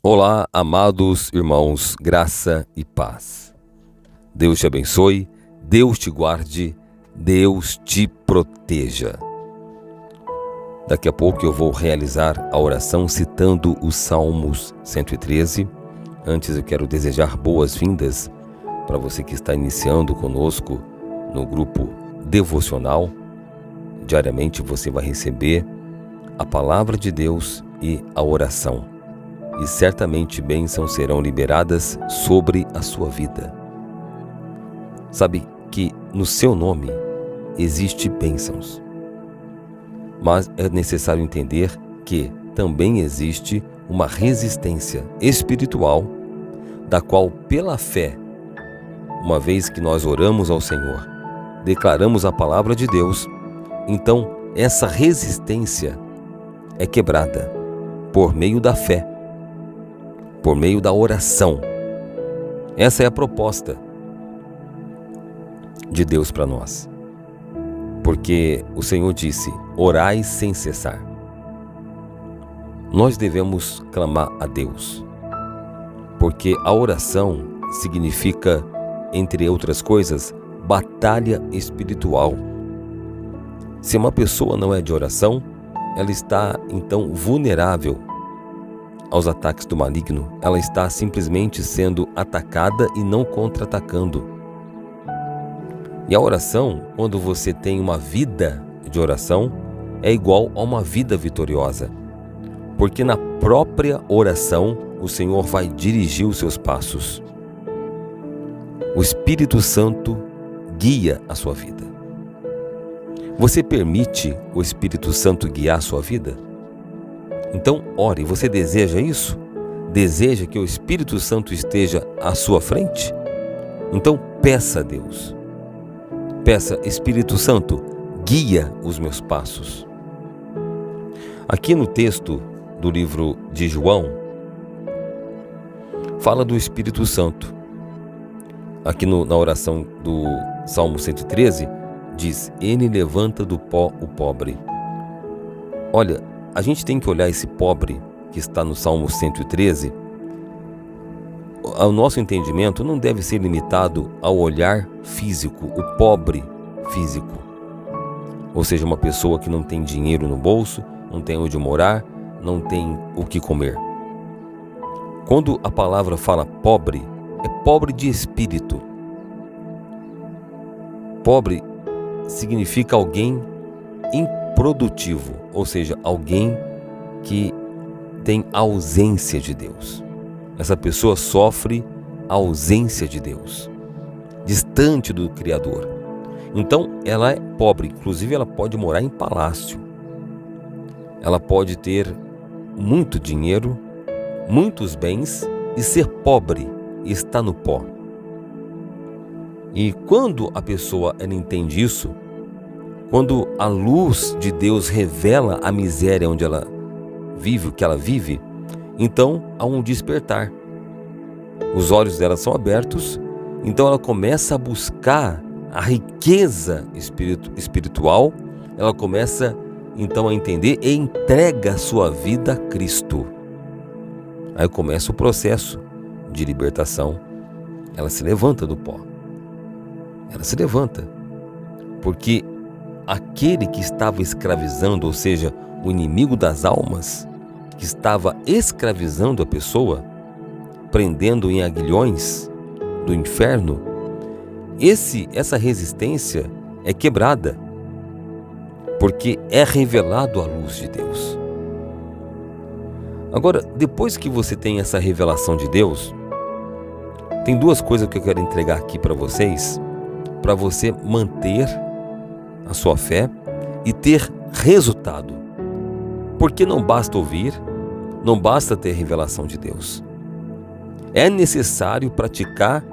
Olá, amados irmãos, graça e paz. Deus te abençoe, Deus te guarde, Deus te proteja. Daqui a pouco eu vou realizar a oração citando os Salmos 113. Antes eu quero desejar boas-vindas para você que está iniciando conosco no grupo devocional. Diariamente você vai receber a palavra de Deus e a oração. E certamente bênçãos serão liberadas sobre a sua vida. Sabe que no seu nome existe bênçãos. Mas é necessário entender que também existe uma resistência espiritual, da qual pela fé, uma vez que nós oramos ao Senhor, declaramos a palavra de Deus, então essa resistência é quebrada por meio da fé, por meio da oração. Essa é a proposta de Deus para nós. Porque o Senhor disse, orai sem cessar. Nós devemos clamar a Deus. Porque a oração significa, entre outras coisas, batalha espiritual. Se uma pessoa não é de oração, ela está então vulnerável aos ataques do maligno. Ela está simplesmente sendo atacada e não contra-atacando. E a oração, quando você tem uma vida de oração, é igual a uma vida vitoriosa. Porque na própria oração, o Senhor vai dirigir os seus passos. O Espírito Santo guia a sua vida. Você permite o Espírito Santo guiar a sua vida? Então, ore. Você deseja isso? Deseja que o Espírito Santo esteja à sua frente? Então, peça a Deus. Peça, Espírito Santo, guia os meus passos. Aqui no texto do livro de João, fala do Espírito Santo. Aqui na oração do Salmo 113, diz, Ele levanta do pó o pobre. Olha, a gente tem que olhar esse pobre que está no Salmo 113. O nosso entendimento não deve ser limitado ao olhar físico, o pobre físico. Ou seja, uma pessoa que não tem dinheiro no bolso, não tem onde morar, não tem o que comer. Quando a palavra fala pobre, é pobre de espírito. Pobre significa alguém improdutivo, ou seja, alguém que tem ausência de Deus. Essa pessoa sofre a ausência de Deus, distante do Criador. Então, ela é pobre, inclusive ela pode morar em palácio. Ela pode ter muito dinheiro, muitos bens e ser pobre, e está no pó. E quando a pessoa ela entende isso, quando a luz de Deus revela a miséria onde ela vive, o que ela vive, então há um despertar. Os olhos dela são abertos, então ela começa a buscar a riqueza espiritual, ela começa então a entender e entrega a sua vida a Cristo. Aí começa o processo de libertação. Ela se levanta do pó. Ela se levanta, porque aquele que estava escravizando, ou seja, o inimigo das almas, que estava escravizando a pessoa, prendendo em aguilhões do inferno, essa resistência é quebrada, porque é revelado a luz de Deus. Agora, depois que você tem essa revelação de Deus, tem duas coisas que eu quero entregar aqui para vocês, para você manter a sua fé e ter resultado. Porque não basta ouvir, não basta ter revelação de Deus. É necessário praticar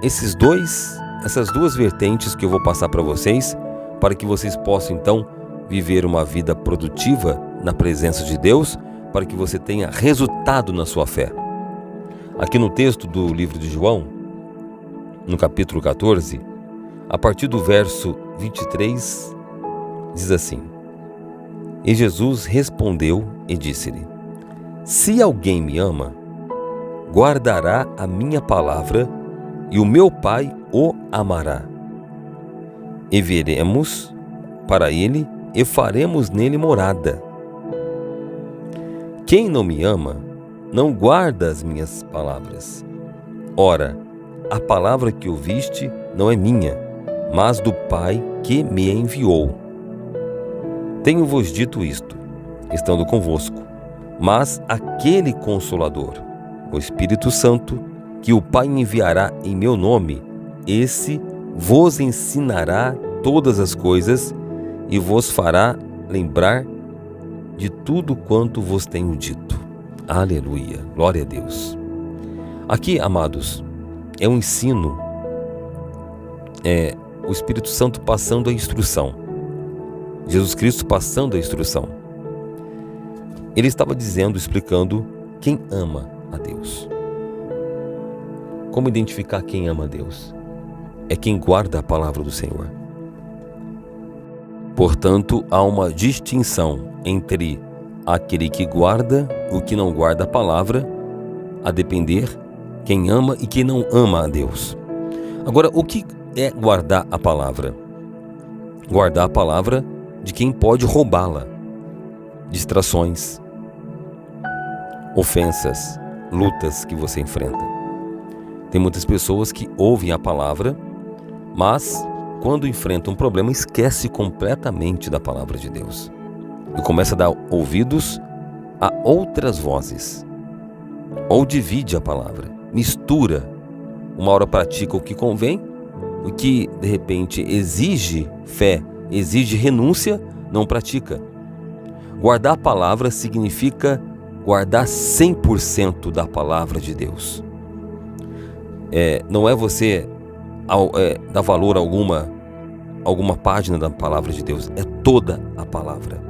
essas duas vertentes que eu vou passar para vocês, para que vocês possam então viver uma vida produtiva na presença de Deus, para que você tenha resultado na sua fé. Aqui no texto do livro de João, no capítulo 14, a partir do verso 23, diz assim: E Jesus respondeu e disse-lhe: Se alguém me ama, guardará a minha palavra, e o meu Pai o amará. E viremos para ele e faremos nele morada. Quem não me ama, não guarda as minhas palavras. Ora, a palavra que ouviste não é minha, mas do Pai que me enviou. Tenho-vos dito isto, estando convosco, mas aquele Consolador, o Espírito Santo, que o Pai enviará em meu nome, esse vos ensinará todas as coisas e vos fará lembrar de tudo quanto vos tenho dito. Aleluia, glória a Deus. Aqui, amados, é um ensino, o Espírito Santo passando a instrução. Jesus Cristo passando a instrução. Ele estava dizendo, explicando quem ama a Deus. Como identificar quem ama a Deus? É quem guarda a palavra do Senhor. Portanto, há uma distinção entre aquele que guarda e o que não guarda a palavra, a depender quem ama e quem não ama a Deus. Agora, o que é guardar a palavra? Guardar a palavra de quem pode roubá-la. Distrações, ofensas, lutas que você enfrenta. Tem muitas pessoas que ouvem a palavra, mas quando enfrentam um problema, esquece completamente da palavra de Deus e começa a dar ouvidos a outras vozes, ou divide a palavra, mistura. Uma hora pratica o que convém, o que de repente exige fé, exige renúncia, não pratica. Guardar a palavra significa guardar 100% da palavra de Deus. Não é você dar valor a alguma página da palavra de Deus, é toda a palavra.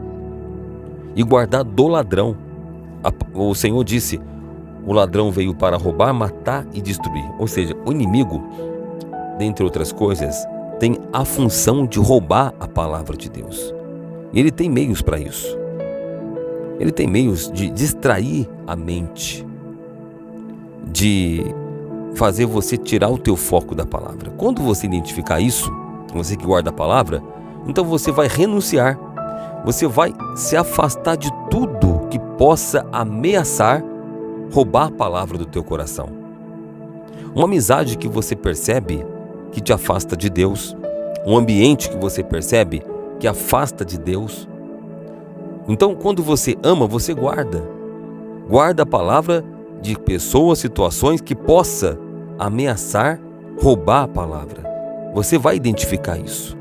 E guardar do ladrão. O Senhor disse, o ladrão veio para roubar, matar e destruir. Ou seja, o inimigo, dentre outras coisas, tem a função de roubar a palavra de Deus. E ele tem meios para isso. Ele tem meios de distrair a mente, de fazer você tirar o teu foco da palavra. Quando você identificar isso, você que guarda a palavra, então você vai renunciar. Você vai se afastar de tudo que possa ameaçar roubar a palavra do teu coração. Uma amizade que você percebe que te afasta de Deus, um ambiente que você percebe que afasta de Deus. Então, quando você ama, você guarda a palavra de pessoas, situações que possa ameaçar, roubar a palavra. Você vai identificar isso.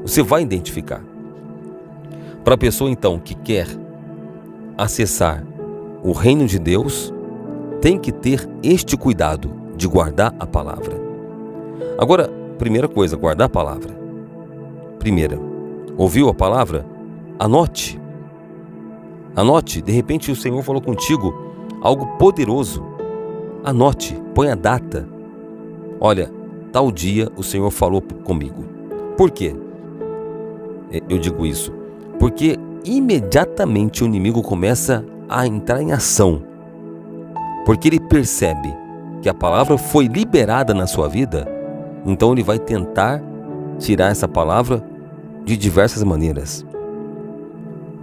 Você vai identificar. Para a pessoa, então, que quer acessar o reino de Deus, tem que ter este cuidado de guardar a palavra. Agora, primeira coisa, guardar a palavra. Primeira, ouviu a palavra? Anote. Anote, de repente o Senhor falou contigo algo poderoso. Anote, põe a data. Olha, tal dia o Senhor falou comigo. Por quê? Eu digo isso. Porque imediatamente o inimigo começa a entrar em ação. Porque ele percebe que a palavra foi liberada na sua vida, então ele vai tentar tirar essa palavra de diversas maneiras.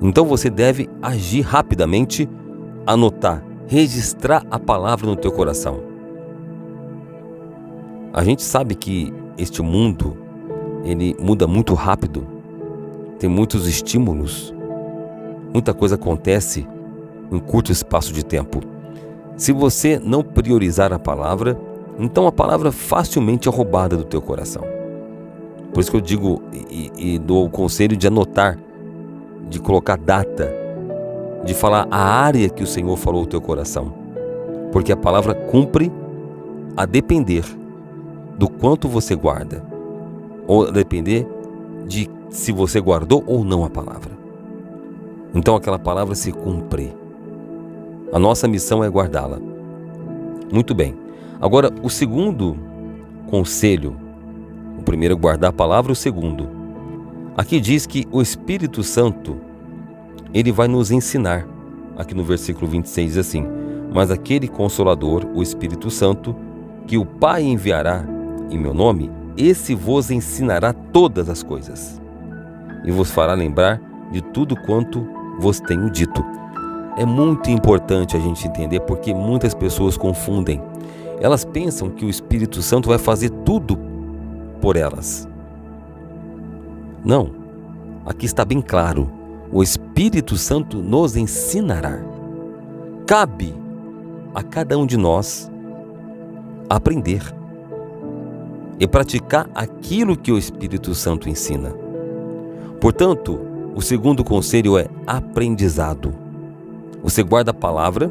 Então você deve agir rapidamente, anotar, registrar a palavra no teu coração. A gente sabe que este mundo, ele muda muito rápido, tem muitos estímulos, muita coisa acontece em curto espaço de tempo. Se você não priorizar a palavra, então a palavra facilmente é roubada do teu coração. Por isso que eu digo e dou o conselho de anotar, de colocar data, de falar a área que o Senhor falou ao teu coração. Porque a palavra cumpre a depender do quanto você guarda, ou a depender de se você guardou ou não a palavra. Então aquela palavra se cumpre. A nossa missão é guardá-la. Muito bem. Agora, o segundo conselho, o primeiro é guardar a palavra, o segundo. Aqui diz que o Espírito Santo, ele vai nos ensinar. aqui no versículo 26 diz assim: mas aquele Consolador, o Espírito Santo, que o Pai enviará em meu nome, esse vos ensinará todas as coisas e vos fará lembrar de tudo quanto vos tenho dito. É muito importante a gente entender, porque muitas pessoas confundem. Elas pensam que o Espírito Santo vai fazer tudo por elas. Não, aqui está bem claro: o Espírito Santo nos ensinará. Cabe a cada um de nós aprender e praticar aquilo que o Espírito Santo ensina. Portanto, o segundo conselho é aprendizado. Você guarda a palavra,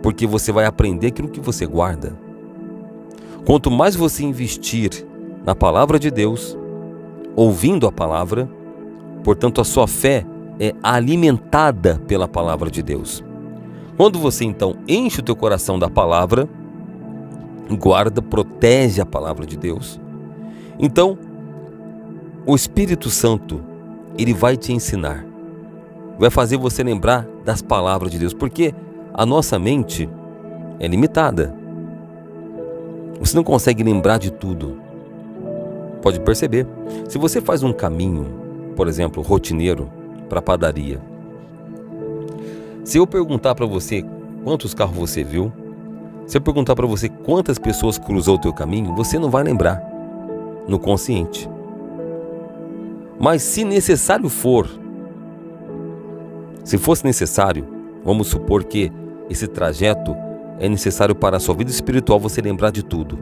porque você vai aprender aquilo que você guarda. Quanto mais você investir na palavra de Deus, ouvindo a palavra, portanto a sua fé é alimentada pela palavra de Deus. Quando você então enche o teu coração da palavra, guarda, protege a palavra de Deus, então o Espírito Santo, ele vai te ensinar, vai fazer você lembrar das palavras de Deus, porque a nossa mente é limitada. Você não consegue lembrar de tudo. Pode perceber. Se você faz um caminho, por exemplo, rotineiro, para a padaria, se eu perguntar para você quantos carros você viu, se eu perguntar para você quantas pessoas cruzou o teu caminho, você não vai lembrar no consciente. Mas se necessário for, se fosse necessário, vamos supor que esse trajeto é necessário para a sua vida espiritual, você lembrar de tudo.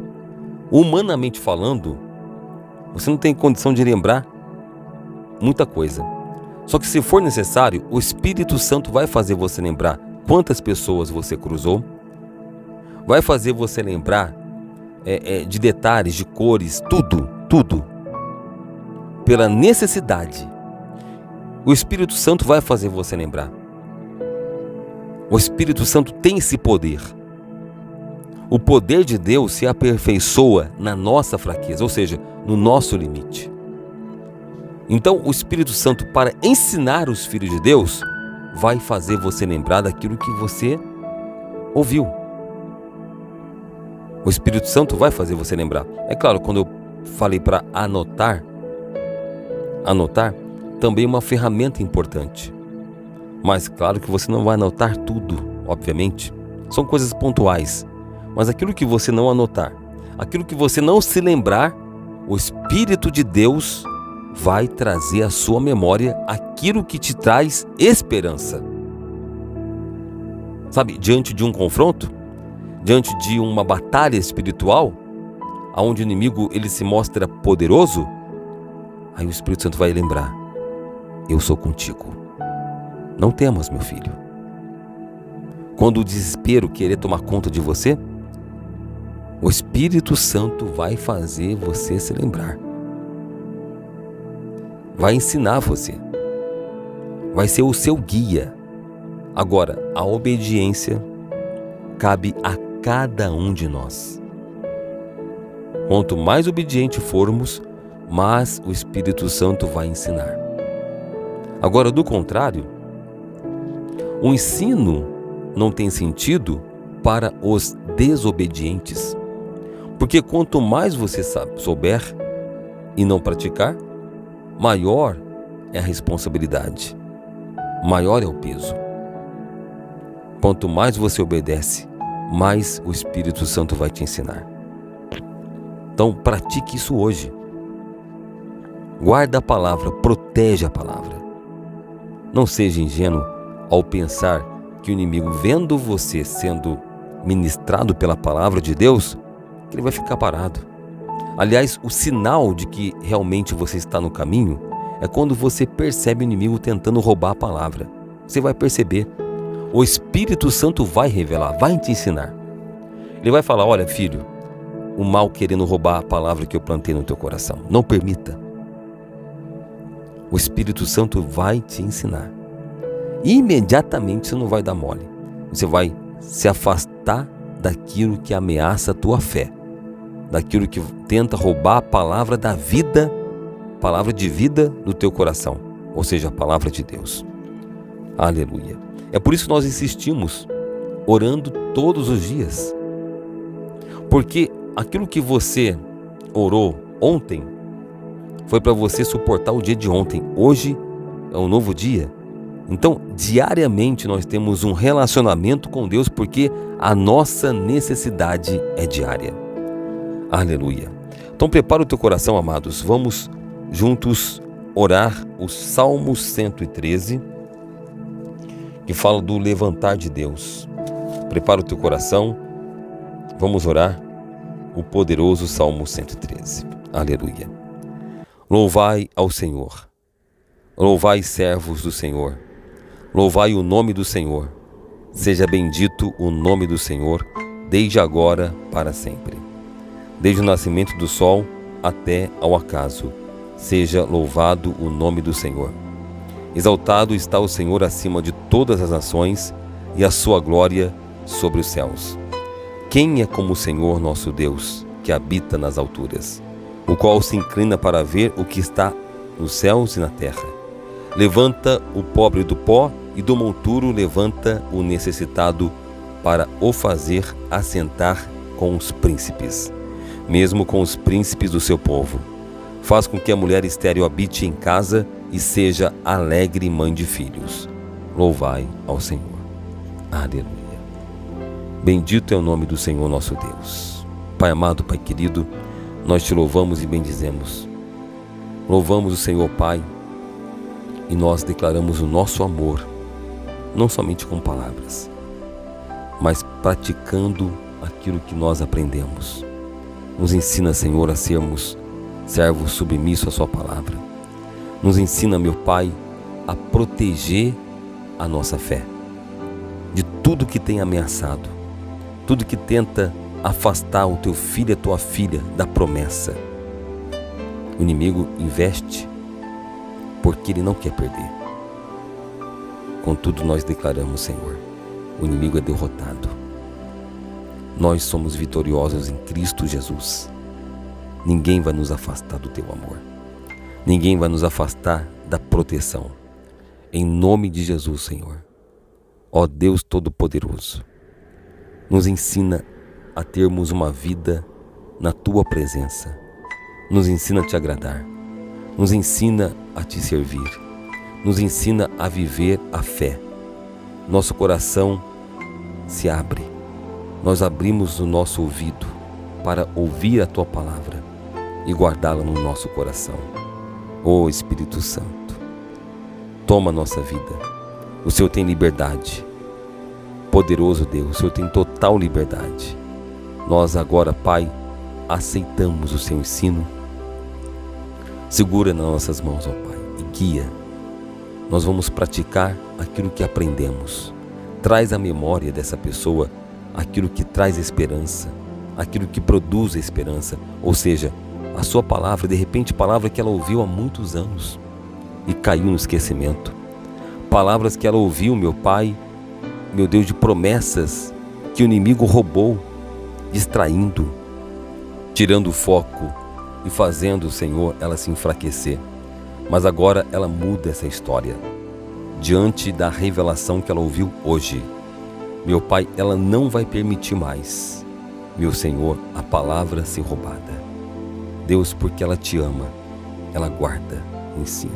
Humanamente falando, você não tem condição de lembrar muita coisa. Só que se for necessário, o Espírito Santo vai fazer você lembrar quantas pessoas você cruzou, vai fazer você lembrar de detalhes, de cores, tudo. Pela necessidade. O Espírito Santo vai fazer você lembrar. O Espírito Santo tem esse poder. O poder de Deus se aperfeiçoa na nossa fraqueza, ou seja, no nosso limite. Então, o Espírito Santo, para ensinar os filhos de Deus, vai fazer você lembrar daquilo que você ouviu. O Espírito Santo vai fazer você lembrar. É claro, quando eu falei para anotar também é uma ferramenta importante. Mas claro que você não vai anotar tudo, obviamente. São coisas pontuais. Mas aquilo que você não anotar, aquilo que você não se lembrar, o Espírito de Deus vai trazer à sua memória aquilo que te traz esperança. Sabe, diante de um confronto, diante de uma batalha espiritual, onde o inimigo ele se mostra poderoso, aí o Espírito Santo vai lembrar: eu sou contigo. Não temas, meu filho. Quando o desespero querer tomar conta de você, o Espírito Santo vai fazer você se lembrar. Vai ensinar você. Vai ser o seu guia. Agora, a obediência cabe a cada um de nós. Quanto mais obediente formos, mais o Espírito Santo vai ensinar. Agora, do contrário, o ensino não tem sentido para os desobedientes. Porque quanto mais você souber e não praticar, maior é a responsabilidade, maior é o peso. Quanto mais você obedece, mais o Espírito Santo vai te ensinar. Então pratique isso hoje. Guarda a palavra, protege a palavra. Não seja ingênuo ao pensar que o inimigo, vendo você sendo ministrado pela palavra de Deus, que ele vai ficar parado. Aliás, o sinal de que realmente você está no caminho é quando você percebe o inimigo tentando roubar a palavra. Você vai perceber. O Espírito Santo vai revelar, vai te ensinar. Ele vai falar: olha, filho, o mal querendo roubar a palavra que eu plantei no teu coração. Não permita. O Espírito Santo vai te ensinar. Imediatamente você não vai dar mole. Você vai se afastar daquilo que ameaça a tua fé, daquilo que tenta roubar a palavra da vida, palavra de vida do teu coração, ou seja, a palavra de Deus. Aleluia. É por isso que nós insistimos, orando todos os dias. Porque aquilo que você orou ontem foi para você suportar o dia de ontem. Hoje é um novo dia. Então, diariamente nós temos um relacionamento com Deus, porque a nossa necessidade é diária. Aleluia. Então prepara o teu coração, amados. Vamos juntos orar o Salmo 113, que fala do levantar de Deus. Prepara o teu coração. Vamos orar o poderoso Salmo 113. Aleluia. Louvai ao Senhor. Louvai, servos do Senhor. Louvai o nome do Senhor. Seja bendito o nome do Senhor, desde agora para sempre. Desde o nascimento do sol até ao acaso, seja louvado o nome do Senhor. Exaltado está o Senhor acima de todas as nações, e a sua glória sobre os céus. Quem é como o Senhor nosso Deus, que habita nas alturas, o qual se inclina para ver o que está nos céus e na terra? Levanta o pobre do pó, e do monturo levanta o necessitado, para o fazer assentar com os príncipes, mesmo com os príncipes do seu povo. Faz com que a mulher estéril habite em casa e seja alegre mãe de filhos. Louvai ao Senhor. Aleluia. Bendito é o nome do Senhor nosso Deus. Pai amado, Pai querido, nós te louvamos e bendizemos. Louvamos o Senhor, Pai, e nós declaramos o nosso amor, não somente com palavras, mas praticando aquilo que nós aprendemos. Nos ensina, Senhor, a sermos servos submissos à sua palavra. Nos ensina, meu Pai, a proteger a nossa fé de tudo que tem ameaçado, tudo que tenta afastar o teu filho e a tua filha da promessa. O inimigo investe porque ele não quer perder. Contudo, nós declaramos, Senhor, o inimigo é derrotado. Nós somos vitoriosos em Cristo Jesus. Ninguém vai nos afastar do teu amor. Ninguém vai nos afastar da proteção. Em nome de Jesus, Senhor. Ó Deus Todo-Poderoso, nos ensina a termos uma vida na tua presença. Nos ensina a te agradar. Nos ensina a te servir. Nos ensina a viver a fé. Nosso coração se abre. Nós abrimos o nosso ouvido para ouvir a tua palavra e guardá-la no nosso coração. Ó Espírito Santo, toma a nossa vida. O Senhor tem liberdade. Poderoso Deus, o Senhor tem total liberdade. Nós agora, Pai, aceitamos o seu ensino. Segura nas nossas mãos, ó Pai, e guia. Nós vamos praticar aquilo que aprendemos. Traz à memória dessa pessoa aquilo que traz esperança, aquilo que produz esperança, ou seja, a sua palavra, de repente palavra que ela ouviu há muitos anos e caiu no esquecimento. Palavras que ela ouviu, meu Pai, meu Deus, de promessas que o inimigo roubou, distraindo, tirando o foco e fazendo, Senhor, ela se enfraquecer. Mas agora ela muda essa história diante da revelação que ela ouviu hoje. Meu Pai, ela não vai permitir mais, meu Senhor, a palavra ser roubada. Deus, porque ela te ama, ela guarda o ensino.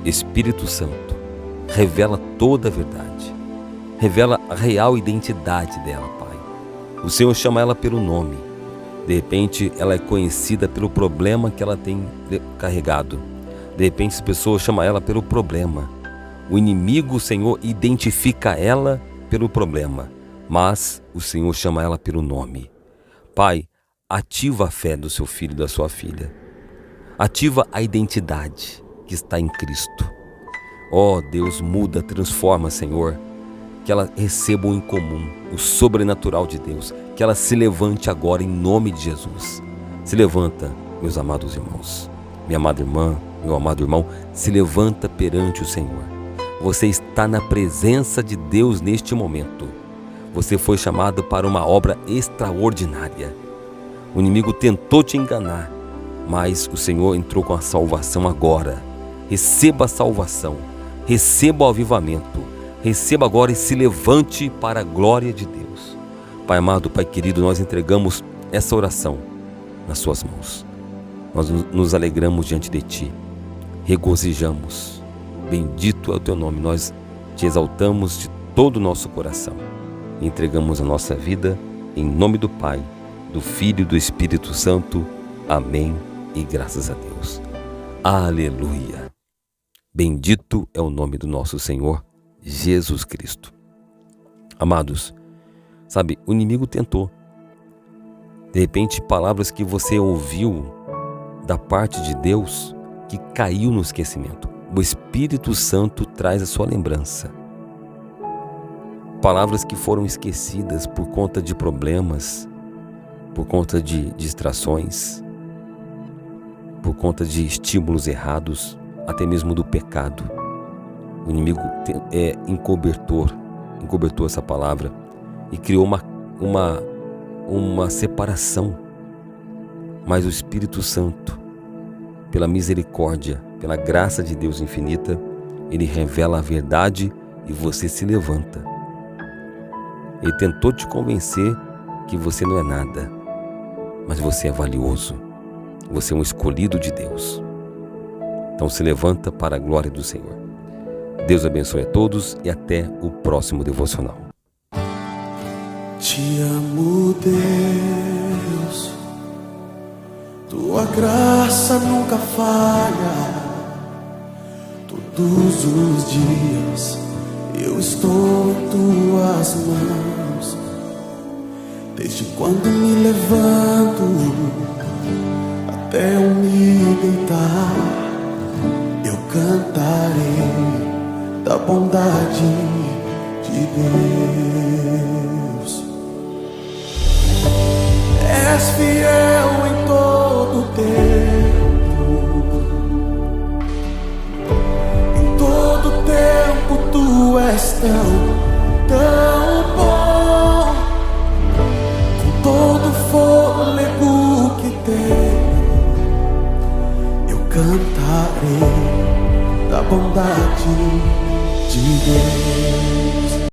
Espírito Santo, revela toda a verdade. Revela a real identidade dela, Pai. O Senhor chama ela pelo nome. De repente, ela é conhecida pelo problema que ela tem carregado. De repente, as pessoas chamam ela pelo problema. O inimigo, o Senhor, identifica ela pelo problema, mas o Senhor chama ela pelo nome. Pai, ativa a fé do seu filho e da sua filha. Ativa a identidade que está em Cristo. Ó Deus, muda, transforma, Senhor. Que ela receba o incomum, o sobrenatural de Deus. Que ela se levante agora em nome de Jesus. Se levanta, meus amados irmãos. Minha amada irmã, meu amado irmão, se levanta perante o Senhor. Você está na presença de Deus neste momento. Você foi chamado para uma obra extraordinária. O inimigo tentou te enganar, mas o Senhor entrou com a salvação agora. Receba a salvação, receba o avivamento, receba agora e se levante para a glória de Deus. Pai amado, Pai querido, nós entregamos essa oração nas suas mãos. Nós nos alegramos diante de Ti, regozijamos. Bendito é o Teu nome, nós Te exaltamos de todo o nosso coração. Entregamos a nossa vida em nome do Pai, do Filho e do Espírito Santo. Amém e graças a Deus. Aleluia. Bendito é o nome do nosso Senhor Jesus Cristo. Amados, sabe, o inimigo tentou. De repente, palavras que você ouviu da parte de Deus que caiu no esquecimento. O Espírito Santo traz a sua lembrança. Palavras que foram esquecidas por conta de problemas, por conta de distrações, por conta de estímulos errados, até mesmo do pecado. O inimigo encobertou essa palavra e criou uma separação. Mas o Espírito Santo, pela misericórdia, pela graça de Deus infinita, Ele revela a verdade e você se levanta. Ele tentou te convencer que você não é nada, mas você é valioso. Você é um escolhido de Deus. Então se levanta para a glória do Senhor. Deus abençoe a todos e até o próximo devocional. Te amo, Deus. Tua graça nunca falha. Todos os dias eu estou em Tuas mãos. Desde quando me levanto até eu me deitar, eu cantarei da bondade de Deus. És fiel em todo tempo. Em todo tempo Tu és tão bom. Com todo fôlego que tenho, eu cantarei da bondade de Deus.